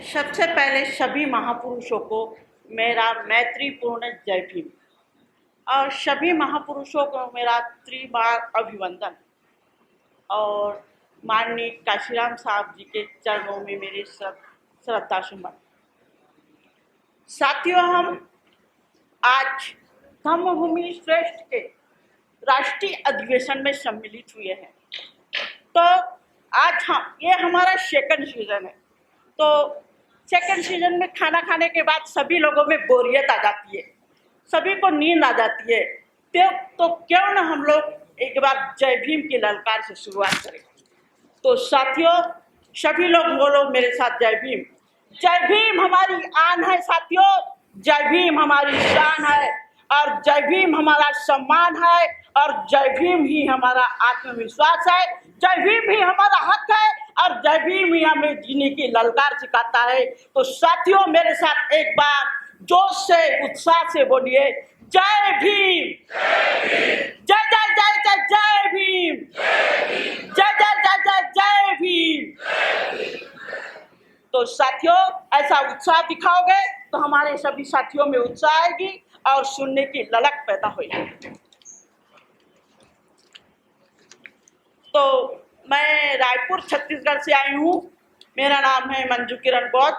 सबसे पहले सभी महापुरुषों को मेरा मैत्रीपूर्ण जय भीम और सभी महापुरुषों को मेरा त्रिबार अभिवंदन और माननीय काशीराम साहब जी के चरणों में मेरे श्रद्धा सुमन। साथियों, हम आज धम्मभूमि श्रेष्ठ के राष्ट्रीय अधिवेशन में सम्मिलित हुए हैं। तो आज ये हमारा सेकंड सीजन है। तो सेकंड सीजन में खाना खाने के बाद सभी लोगों में बोरियत आ जाती है, सभी को नींद आ जाती है। तो क्यों ना हम लोग एक बार जय भीम की ललकार से शुरुआत करें। तो साथियों, सभी लोग बोलो मेरे साथ, जय भीम। जय भीम हमारी आन है साथियों, जय भीम हमारी शान है और जय भीम हमारा सम्मान है और जय भीम ही हमारा आत्मविश्वास है, जय भीम ही हमारा हक है और जय भीम ही हमें जीने की ललकार सिखाता है। तो साथियों, मेरे साथ एक बार जोश से उत्साह से बोलिए, जय भीम, जय जय जय जय जय भीम, जय जय जय जय जय भीम। तो साथियों, ऐसा उत्साह दिखाओगे तो हमारे सभी साथियों में उत्साह आएगी और सुनने की ललक पैदा होगी। तो मैं रायपुर छत्तीसगढ़ से आई हूँ। मेरा नाम है मंजू किरण बौद्ध,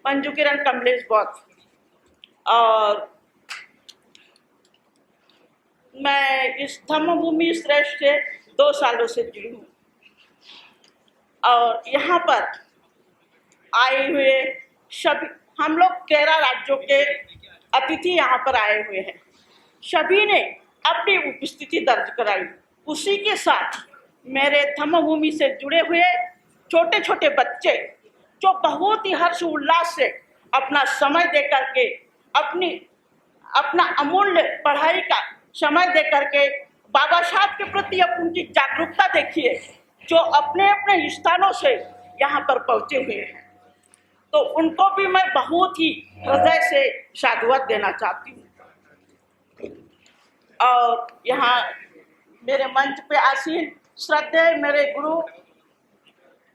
मंजू किरण कमलेश बौद्ध, और मैं इस धम्मभूमि श्रेष्ठ से 2 सालों से जुड़ी हूँ और यहाँ पर आए हुए सभी हम लोग 13 राज्यों के अतिथि यहाँ पर आए हुए हैं। सभी ने अपनी उपस्थिति दर्ज कराई। उसी के साथ मेरे धम्मभूमि से जुड़े हुए छोटे छोटे बच्चे जो बहुत ही हर्ष उल्लास से अपना समय दे करके अपना अमूल्य पढ़ाई का समय दे करके बाबा साहब के प्रति उनकी जागरूकता देखिए, जो अपने अपने स्थानों से यहाँ पर पहुँचे हुए हैं। तो उनको भी मैं बहुत ही हृदय से साधुवाद देना चाहती हूँ। और यहाँ मेरे मंच पे आसीन श्रद्धेय मेरे गुरु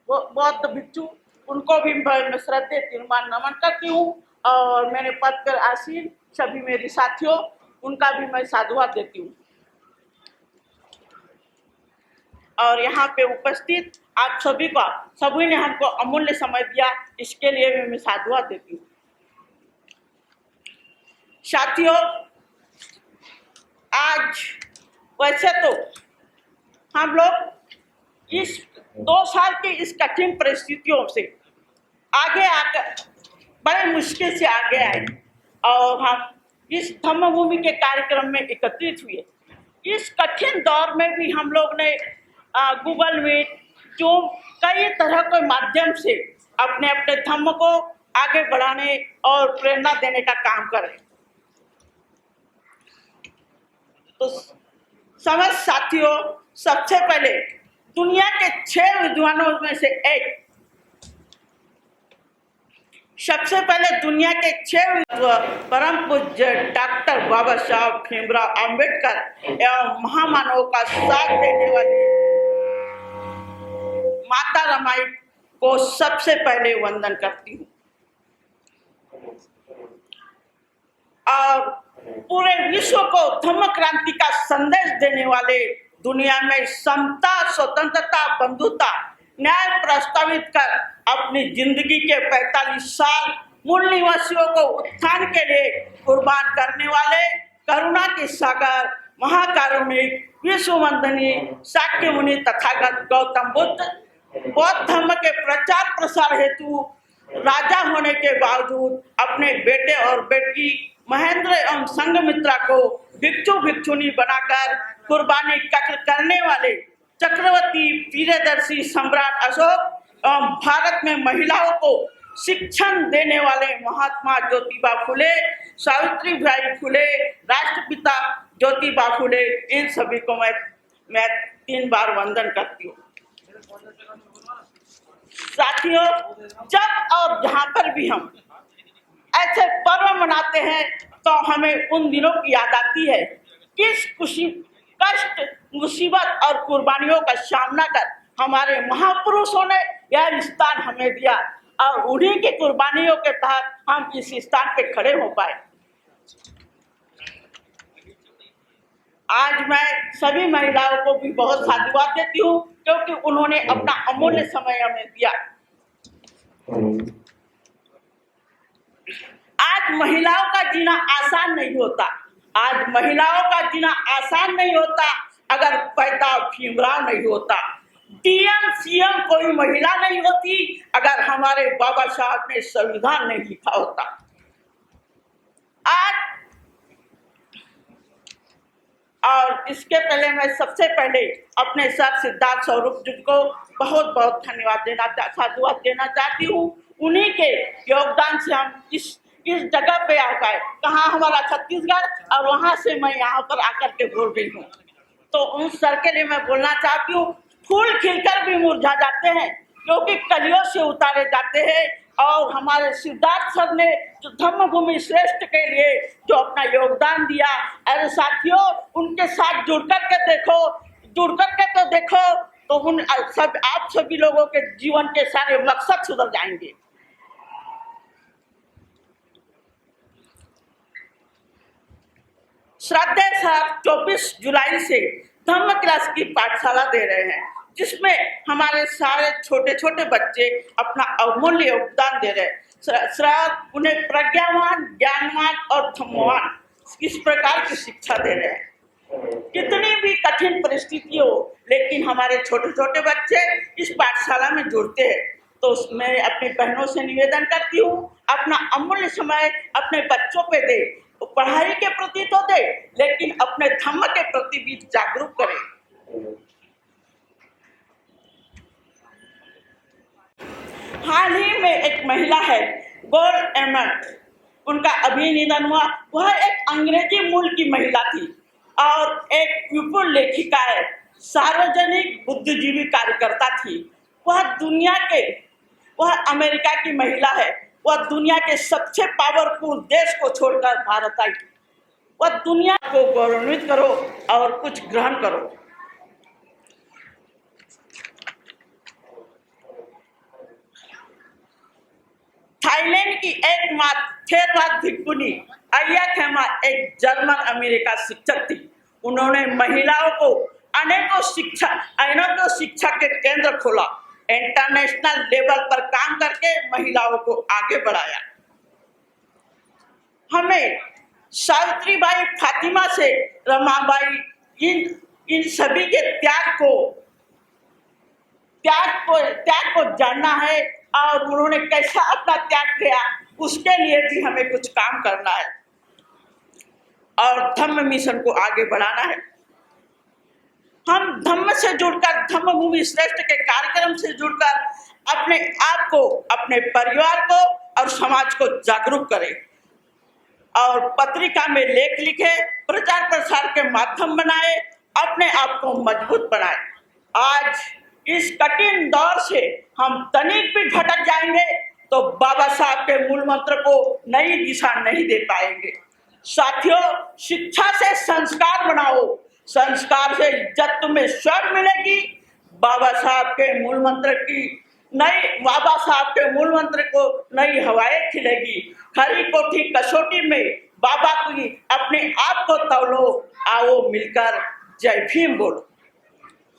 बौद्ध भिक्षु, उनको भी मैं श्रद्धेय तीर्मान नमन करती हूँ और मेरे पद पर आसीन सभी मेरी साथियों, उनका भी मैं साधुवाद देती हूँ। और यहाँ पे उपस्थित आप सभी ने हमको अमूल्य समय दिया, इसके लिए भी मैं साधुवाद देती हूँ। साथियों, आज वैसे तो हम लोग इस 2 साल की इस कठिन परिस्थितियों से आगे आकर बड़े मुश्किल से आगे आए और हम इस धम्मभूमि के कार्यक्रम में एकत्रित हुए। इस कठिन दौर में भी हम लोग ने गूगल मीट, जूम, कई तरह के माध्यम से अपने अपने धम्म को आगे बढ़ाने और प्रेरणा देने का काम करें। तो समझ साथियों, सबसे पहले दुनिया के 6 विद्वानों में से एक, सबसे पहले दुनिया के 6 परम पूज्य डॉक्टर बाबा साहब भीमराव अंबेडकर एवं महामानव का साथ देने वाली माता रमाई को सबसे पहले वंदन करती हूँ। और पूरे विश्व को धम्म क्रांति का संदेश देने वाले, दुनिया में समता, स्वतंत्रता, बंधुता, न्याय प्रस्तावित कर अपनी जिंदगी के 45 साल मूल निवासियों को उत्थान के लिए कुर्बान करने वाले करुणा के सागर, महाकारुणिक, विश्व वंदनीय शाक्य मुनि तथागत गौतम बुद्ध बौद्ध धर्म के प्रचार प्रसार हेतु राजा होने के बावजूद अपने बेटे और बेटी महेंद्र एवं संघमित्रा को भिक्षु भिक्षुनी बनाकर कुर्बानी करने वाले चक्रवर्ती प्रियदर्शी सम्राट अशोक एवं भारत में महिलाओं को शिक्षण देने वाले महात्मा ज्योतिबा फुले, सावित्रीबाई फुले, राष्ट्रपिता ज्योतिबा फुले, इन सभी को मैं 3 बार वंदन करती हूँ। साथियों, जब और जहाँ पर भी हम ऐसे पर्व मनाते हैं तो हमें उन दिनों की याद आती है, किस कष्ट, मुसीबत और कुर्बानियों का सामना कर हमारे महापुरुषों ने यह स्थान हमें दिया। और उन्हीं की कुर्बानियों के तहत हम इस स्थान पे खड़े हो पाए। आज मैं सभी महिलाओं को भी बहुत साधुवाद देती हूँ, क्योंकि उन्होंने अपना अमूल्य समय हमें दिया। आज महिलाओं का जीना आसान नहीं होता, आज महिलाओं का जीना आसान नहीं होता अगर पैदा भीमराव नहीं होता, डीएम सीएम कोई महिला नहीं होती अगर हमारे बाबा साहब ने संविधान नहीं लिखा होता। आज और इसके पहले मैं सबसे पहले अपने सर सिद्धार्थ स्वरूप जी को बहुत बहुत धन्यवाद साधुवाद देना चाहती हूँ। उन्हीं के योगदान से हम इस जगह पे आ पाए। कहाँ हमारा छत्तीसगढ़, और वहाँ से मैं यहाँ पर आकर के बोल रही हूँ। तो उन सर के लिए मैं बोलना चाहती हूँ, फूल खिलकर भी मुरझा जाते हैं क्योंकि कलियों से उतारे जाते हैं। और हमारे सिद्धार्थ सर ने जो धम्मभूमि श्रेष्ठ के लिए जो अपना योगदान दिया, अरे साथियों उनके साथ जुड़ करके तो देखो तो आप सभी लोगों के जीवन के सारे मकसद सुधर जाएंगे। श्रद्धेय सर 24 जुलाई से धम्म क्लास की पाठशाला दे रहे हैं, जिसमें हमारे सारे छोटे छोटे बच्चे अपना अमूल्य योगदान दे रहे हैं। सर उन्हें प्रज्ञावान, ज्ञानवान और धम्मवान इस प्रकार की शिक्षा दे रहे हैं। कितनी भी कठिन परिस्थिति हो, लेकिन हमारे छोटे छोटे बच्चे इस पाठशाला में जुड़ते हैं। तो मैं अपनी बहनों से निवेदन करती हूँ, अपना अमूल्य समय अपने बच्चों पे दे। तो पढ़ाई के प्रति तो दे, लेकिन अपने धम्म के प्रति भी जागरूक करें। हाल ही में एक महिला है गोल एमट, उनका अभी निधन हुआ। वह एक अंग्रेजी मूल की महिला थी और एक विपुल लेखिका है, सार्वजनिक बुद्धिजीवी कार्यकर्ता थी। वह अमेरिका की महिला है। वह दुनिया के सबसे पावरफुल देश को छोड़कर भारत आई। वह दुनिया को गौरवान्वित करो और कुछ ग्रहण करो। थाईलैंड की एकमात्र थेरवाद भिक्षुनी अय्या खेमा एक जर्मन अमेरिका शिक्षक थी। उन्होंने महिलाओं को अनेकों शिक्षा के केंद्र खोला, इंटरनेशनल लेवल पर काम करके महिलाओं को आगे बढ़ाया। हमें सावित्रीबाई, फातिमा से रमाबाई, इन सभी के त्याग को जानना है और उन्होंने कैसा अपना त्याग किया, उसके लिए भी हमें कुछ काम करना है और धम्म मिशन को आगे बढ़ाना है। हम धम्म से जुड़कर, धम्मभूमि श्रेष्ठ के कार्यक्रम से जुड़कर अपने आप को, अपने परिवार को और समाज को जागरूक करें और पत्रिका में लेख लिखे, प्रचार प्रसार के माध्यम बनाए, अपने आप को मजबूत बनाए। आज इस कठिन दौर से हम तनिक भी भटक जाएंगे तो बाबा साहब के मूल मंत्र को नई दिशा नहीं दे पाएंगे। साथियों, शिक्षा से संस्कार बनाओ, संस्कार से इज्जत तुम्हें स्वर्ण मिलेगी। बाबा साहब के मूल मंत्र को नई हवाएं खिलेगी। खरी कोठी कसौटी में बाबा की अपने आप को तौलो, आओ मिलकर जय भीम बोलो।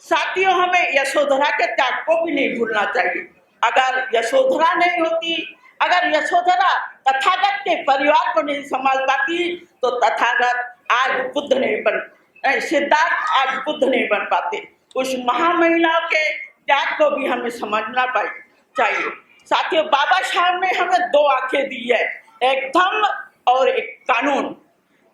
साथियों, हमें यशोधरा के त्याग को भी नहीं भूलना चाहिए। अगर यशोधरा नहीं होती, अगर यशोधरा तथागत के परिवार को नहीं संभाल पाती तो तथागत आज बुद्ध नहीं बन, सिद्धार्थ आज बुद्ध नहीं बन पाते। उस महामहिलाओं के त्याग को भी हमें समझना चाहिए। साथियों, बाबा साहब ने हमें दो आंखें दी है, एक धम्म और एक कानून।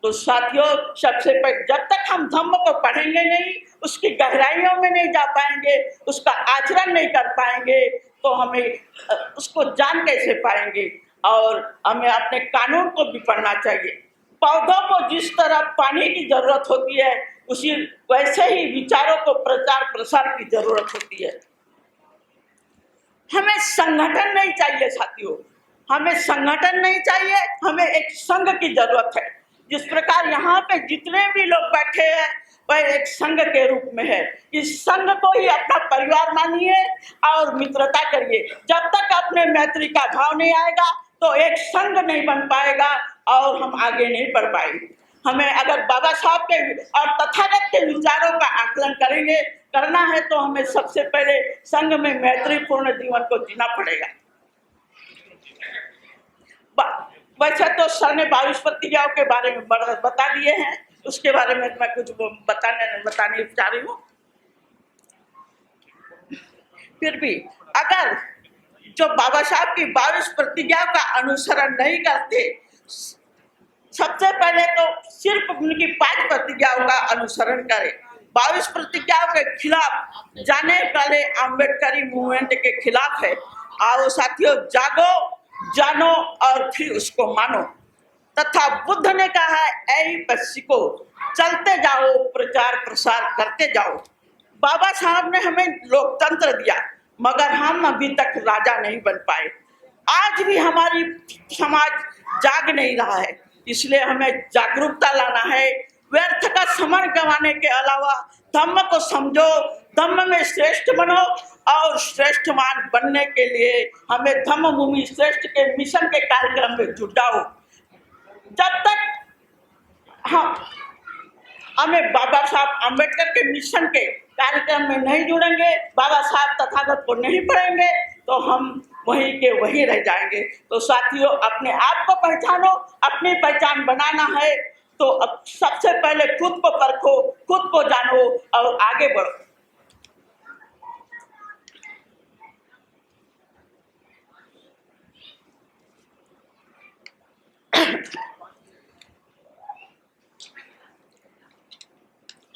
तो साथियों, सबसे पहले जब तक हम धम्म को पढ़ेंगे नहीं, उसकी गहराइयों में नहीं जा पाएंगे, उसका आचरण नहीं कर पाएंगे, तो हमें उसको जान कैसे पाएंगे। और हमें अपने कानून को भी पढ़ना चाहिए। पौधों को जिस तरह पानी की जरूरत होती है, उसी वैसे ही विचारों को प्रचार प्रसार की जरूरत होती है। हमें संगठन नहीं चाहिए साथियों, हमें संगठन नहीं चाहिए, हमें एक संघ की जरूरत है। जिस प्रकार यहाँ पे जितने भी लोग बैठे हैं, वह एक संघ के रूप में है। इस संघ को ही अपना परिवार मानिए और मित्रता करिए। जब तक अपने मैत्री का भाव नहीं आएगा तो एक संघ नहीं बन पाएगा और हम आगे नहीं बढ़ पाएंगे। हमें अगर बाबा साहब के और तथागत के विचारों का आकलन करना है तो हमें सबसे पहले संघ में मैत्रीपूर्ण जीवन को जीना पड़ेगा। वैसे तो सर ने 22 प्रतिज्ञाओं के बारे में बता दिए हैं, उसके बारे में मैं कुछ बताने जा रही हूँ। फिर भी अगर जो बाबा साहब की 22 प्रतिज्ञाओं का अनुसरण नहीं करते, सबसे पहले तो सिर्फ उनकी 5 प्रतिज्ञाओं का अनुसरण करें। 22 प्रतिज्ञाओं के खिलाफ जाने वाले अम्बेडकरी मूवमेंट के खिलाफ है। आओ साथियों, जागो, जानो और फिर उसको मानो। तथा बुद्ध ने कहा है, ऐ बच्चिको, चलते जाओ, प्रचार प्रसार करते जाओ। बाबा साहब ने हमें लोकतंत्र दिया मगर हम अभी तक राजा नहीं बन पाए। आज भी हमारी समाज जाग नहीं रहा है, इसलिए हमें जागरूकता लाना है। व्यर्थ का समय गंवाने के अलावा धम्म को समझो, धम्म में श्रेष्ठ बनो और श्रेष्ठवान बनने के लिए हमें धम्म भूमि श्रेष्ठ के मिशन के कार्यक्रम में जुट जाओ। जब तक हमें बाबा साहब अम्बेडकर के मिशन के कार्यक्रम में नहीं जुड़ेंगे, बाबा साहब तथागत को नहीं पढ़ेंगे तो हम वहीं के वहीं रह जाएंगे। तो साथियों, अपने आप को पहचानो, अपनी पहचान बनाना है तो अब सबसे पहले खुद को परखो, खुद को जानो और आगे बढ़ो।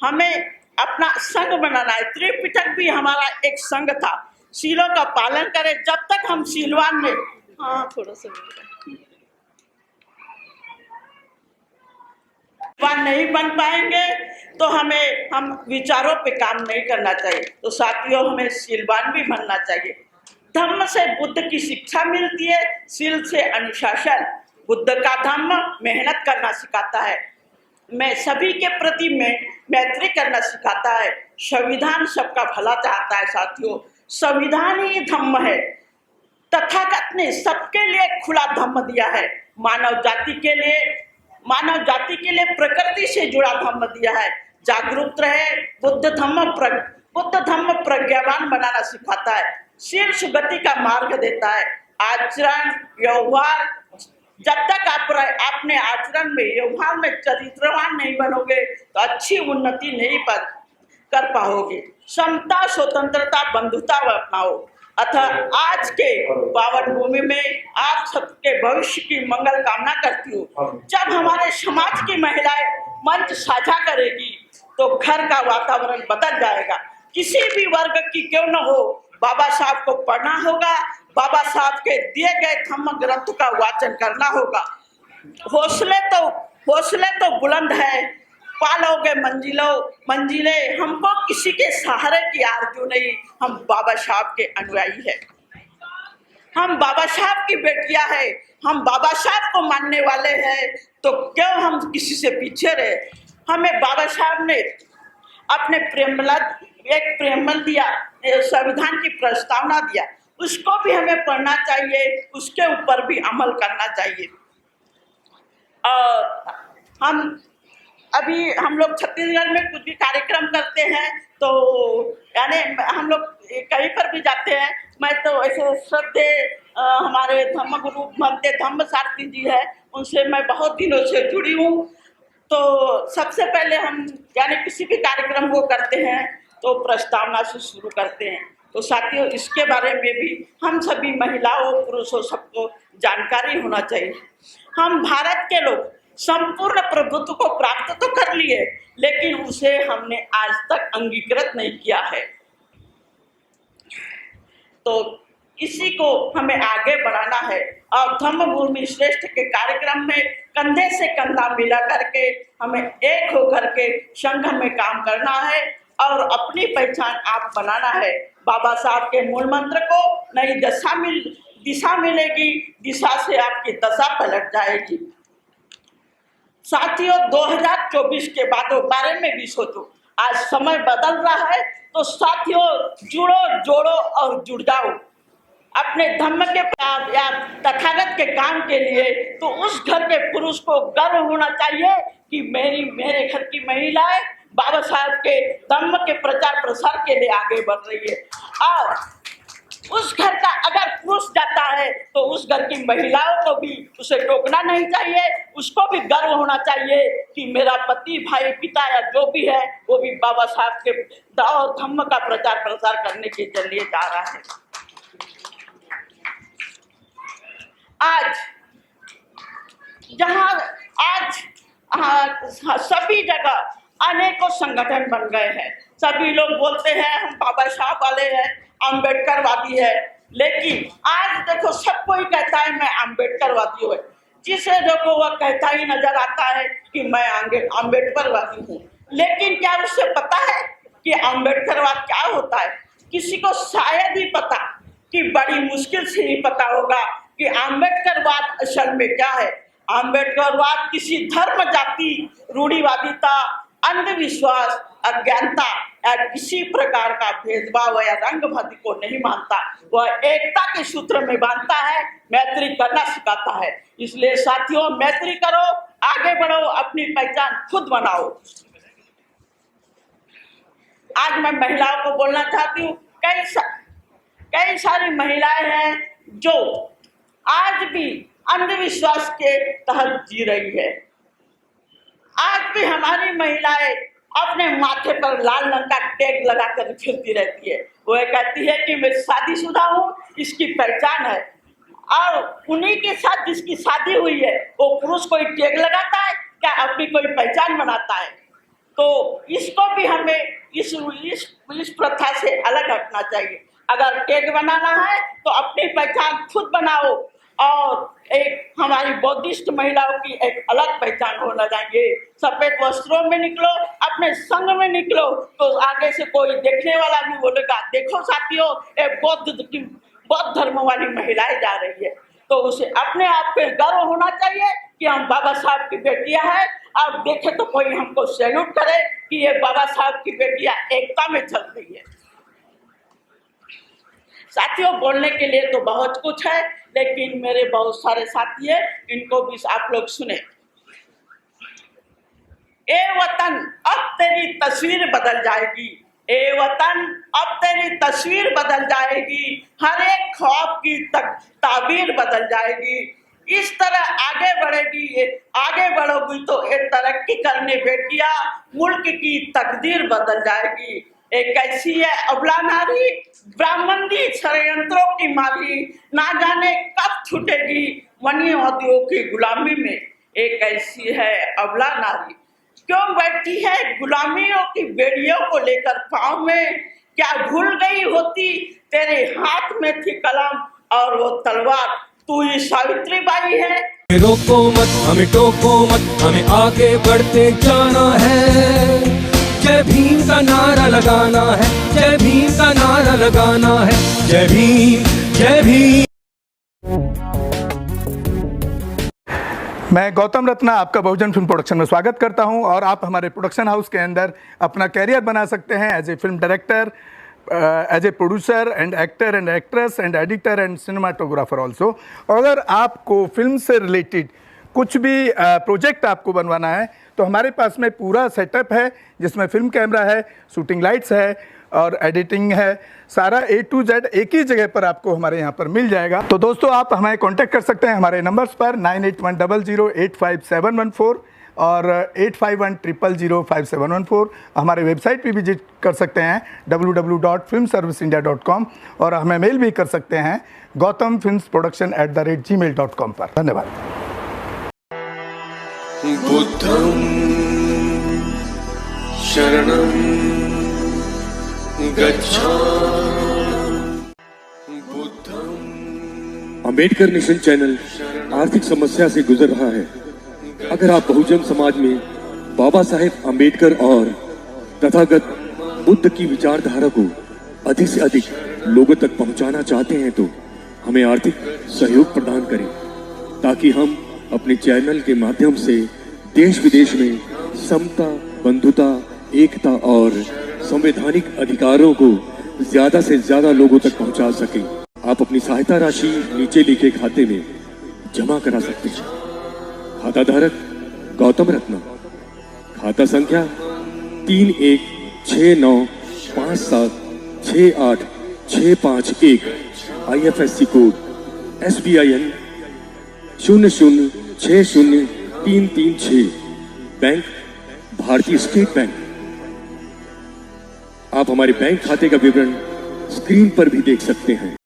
हमें अपना संघ बनाना है। त्रिपिटक भी हमारा एक संघ था। शीलों का पालन करें। जब तक हम शीलवान में थोड़ा सा नहीं बन पाएंगे तो हम विचारों पे काम नहीं करना चाहिए। तो साथियों, हमें शीलवान भी बनना चाहिए। धम्म से बुद्ध की शिक्षा मिलती है, शील से अनुशासन। बुद्ध का धम्म मेहनत करना सिखाता है, मैं सभी के प्रति मैत्री करना सिखाता है। संविधान सबका भला चाहता है। साथियों, संविधान ही धम्म है। तथागत ने सबके लिए खुला धम्म दिया है। मानव जाति के लिए प्रकृति से जुड़ा धम्म दिया है। जागरूक रहे। बुद्ध धम्म प्रज्ञावान बनाना सिखाता है। शील सुगति का मार्ग देता है। आचरण व्यवहार, जब तक आप अपने आचरण में व्यवहार में चरित्रवान नहीं बनोगे तो अच्छी उन्नति नहीं कर पाओगे। समता, स्वतंत्रता, बंधुता अपनाओ। अतः आज के पावन भूमि में आप सबके भविष्य की मंगल कामना करती हूँ। जब हमारे समाज की महिलाएं मंच साझा करेगी तो घर का वातावरण बदल जाएगा। किसी भी वर्ग की क्यों न हो, बाबा साहब को पढ़ना होगा, बाबा साहब के दिए गए धम्म ग्रंथ का वाचन करना होगा। हौसले तो बुलंद है, पालोगे मंजिलें। हमको किसी के सहारे की आरज़ू नहीं, हम बाबा साहब के अनुयायी है। हम बाबा साहब की बेटियां हैं, हम बाबा साहब को मानने वाले हैं, तो क्यों हम किसी से पीछे रहे। हमें बाबा साहब ने अपने प्रेमल दिया, संविधान की प्रस्तावना दिया, उसको भी हमें पढ़ना चाहिए, उसके ऊपर भी अमल करना चाहिए। और हम लोग छत्तीसगढ़ में कुछ भी कार्यक्रम करते हैं तो यानी हम लोग कहीं पर भी जाते हैं, मैं तो ऐसे श्रद्धे हमारे धम्म गुरु बनते धम्म सारथी जी है, उनसे मैं बहुत दिनों से जुड़ी हूँ। तो सबसे पहले हम यानी किसी भी कार्यक्रम को करते हैं तो प्रस्तावना से शुरू करते हैं। तो साथियों, इसके बारे में भी हम सभी महिलाओं पुरुषों सबको जानकारी होना चाहिए। हम भारत के लोग संपूर्ण प्रभुत्व को प्राप्त तो कर लिए, लेकिन उसे हमने आज तक अंगीकृत नहीं किया है। तो इसी को हमें आगे बढ़ाना है और धम्म भूमि श्रेष्ठ के कार्यक्रम में कंधे से कंधा मिला करके हमें एक होकर के संघ में काम करना है और अपनी पहचान आप बनाना है। बाबा साहब के मूल मंत्र को नई दिशा मिलेगी, दिशा से आपकी दशा पलट जाएगी। साथियों, 2024 के बारे में भी सोचो। आज समय बदल रहा है, तो साथियों जुड़ो, जोड़ो और जुड़ जाओ अपने धर्म के या तथागत के काम के लिए। तो उस घर के पुरुष को गर्व होना चाहिए कि मेरे घर की महिलाएं बाबा साहब के धर्म के प्रचार प्रसार के लिए आगे बढ़ रही है। और उस घर का अगर पुरुष जाता है तो उस घर की महिलाओं को भी उसे टोकना नहीं चाहिए, उसको भी गर्व होना चाहिए कि मेरा पति, भाई, पिता या जो भी है वो भी बाबा साहब के धम्म का प्रचार प्रसार करने के लिए जा रहा है। आज सभी जगह अनेकों संगठन बन गए हैं। सभी लोग बोलते हैं हम बाबा साहब वाले हैं, अम्बेडकरवादी है, लेकिन आज देखो सब कोई कहता है मैं अम्बेडकरवादी हूँ। जिसे देखो वह कहता ही नजर आता है कि मैं अम्बेडकरवादी हूँ, लेकिन क्या उसे पता है कि अम्बेडकरवाद क्या होता है? किसी को शायद ही पता, कि बड़ी मुश्किल से ही पता होगा कि अम्बेडकरवाद असल में क्या है। अम्बेडकरवाद किसी धर्म, जाति, रूढ़िवादिता, अंधविश्वास, अज्ञानता या किसी प्रकार का भेदभाव या रंगभेद को नहीं मानता, वह एकता के सूत्र में बांधता है, मैत्री करना सिखाता है। इसलिए साथियों, मैत्री करो, आगे बढ़ो, अपनी पहचान खुद बनाओ। आज मैं महिलाओं को बोलना चाहती हूँ, कई सारी महिलाएं हैं जो आज भी अंधविश्वास के तहत जी रही है। आज भी हमारी महिलाएं अपने माथे पर लाल रंग का टैग लगाकर फिरती रहती है। वो कहती है कि मैं शादीशुदा हूँ, इसकी पहचान है। और उन्हीं के साथ जिसकी शादी हुई है वो पुरुष कोई टैग लगाता है क्या? अपनी कोई पहचान बनाता है? तो इसको भी हमें इस प्रथा से अलग हटना चाहिए। अगर टैग बनाना है तो अपनी पहचान खुद बनाओ, और एक हमारी बौद्धिस्ट महिलाओं की एक अलग पहचान होना चाहिए। सफेद वस्त्रों में निकलो, अपने संग में निकलो, तो आगे से कोई देखने वाला भी बोलेगा देखो साथियों, एक बौद्ध धर्म वाली महिलाएं जा रही है। तो उसे अपने आप पे गर्व होना चाहिए कि हम बाबा साहब की बेटियां हैं, और देखे तो कोई हमको सैल्यूट करे कि ये बाबा साहब की बेटियां एकता में चल रही है। साथियों, बोलने के लिए तो बहुत कुछ है, लेकिन मेरे बहुत सारे साथी हैं, इनको भी आप लोग सुने। ए वतन अब तेरी तस्वीर बदल जाएगी, ए वतन अब तेरी तस्वीर बदल जाएगी, हर एक ख्वाब की ताबीर बदल जाएगी। इस तरह आगे बढ़ोगी तो एक तरक्की करने बेटिया, मुल्क की तकदीर बदल जाएगी। एक कैसी है अबला नारी, ब्राह्मण दी षड्यंत्रों की माली, ना जाने कब छूटेगी मनीवादियों की गुलामी में। एक ऐसी है अबला नारी, क्यों बैठी है गुलामियों की बेड़ियों को लेकर पाँव में? क्या भूल गई होती तेरे हाथ में थी कलम और वो तलवार, तू ही सावित्री बाई है। रोको मत, हमें टोको मत, हमें आगे बढ़ते जाना है। जय भीम का नारा लगाना है, जय भीम का नारा लगाना है, जय भीम, जय भीम। मैं गौतम रत्ना आपका बहुजन फिल्म प्रोडक्शन में स्वागत करता हूं, और आप हमारे प्रोडक्शन हाउस के अंदर अपना कैरियर बना सकते हैं as a film director, as a producer and actor and actress and editor and cinematographer also. अगर आपको फिल्म से रिलेटेड कुछ भी प्रोजेक्ट आपको बनवाना है तो हमारे पास में पूरा सेटअप है, जिसमें फिल्म कैमरा है, शूटिंग लाइट्स है और एडिटिंग है। सारा A to Z एक ही जगह पर आपको हमारे यहाँ पर मिल जाएगा। तो दोस्तों, आप हमें कांटेक्ट कर सकते हैं हमारे नंबर्स पर 9810085714 और 8510005714। हमारे वेबसाइट पे विजिट कर सकते हैं www.filmserviceindia.com, और हमें मेल भी कर सकते हैं gautamfilmsproduction@gmail.com पर। धन्यवाद। बुद्धं शरणं गच्छामि। अंबेडकर मिशन चैनल आर्थिक समस्या से गुजर रहा है। अगर आप बहुजन समाज में बाबा साहेब अंबेडकर और तथागत बुद्ध की विचारधारा को अधिक से अधिक लोगों तक पहुंचाना चाहते हैं तो हमें आर्थिक सहयोग प्रदान करें, ताकि हम अपने चैनल के माध्यम से देश विदेश में समता, बंधुता एकता और संवैधानिक अधिकारों को ज्यादा से ज्यादा लोगों तक पहुंचा सकें। आप अपनी सहायता राशि नीचे लिखे खाते में जमा करा सकते हैं। खाता धारक गौतम रत्ना, खाता संख्या 3169576865 IFSC कोड SBIN 0060336, बैंक भारतीय स्टेट बैंक। आप हमारे बैंक खाते का विवरण स्क्रीन पर भी देख सकते हैं।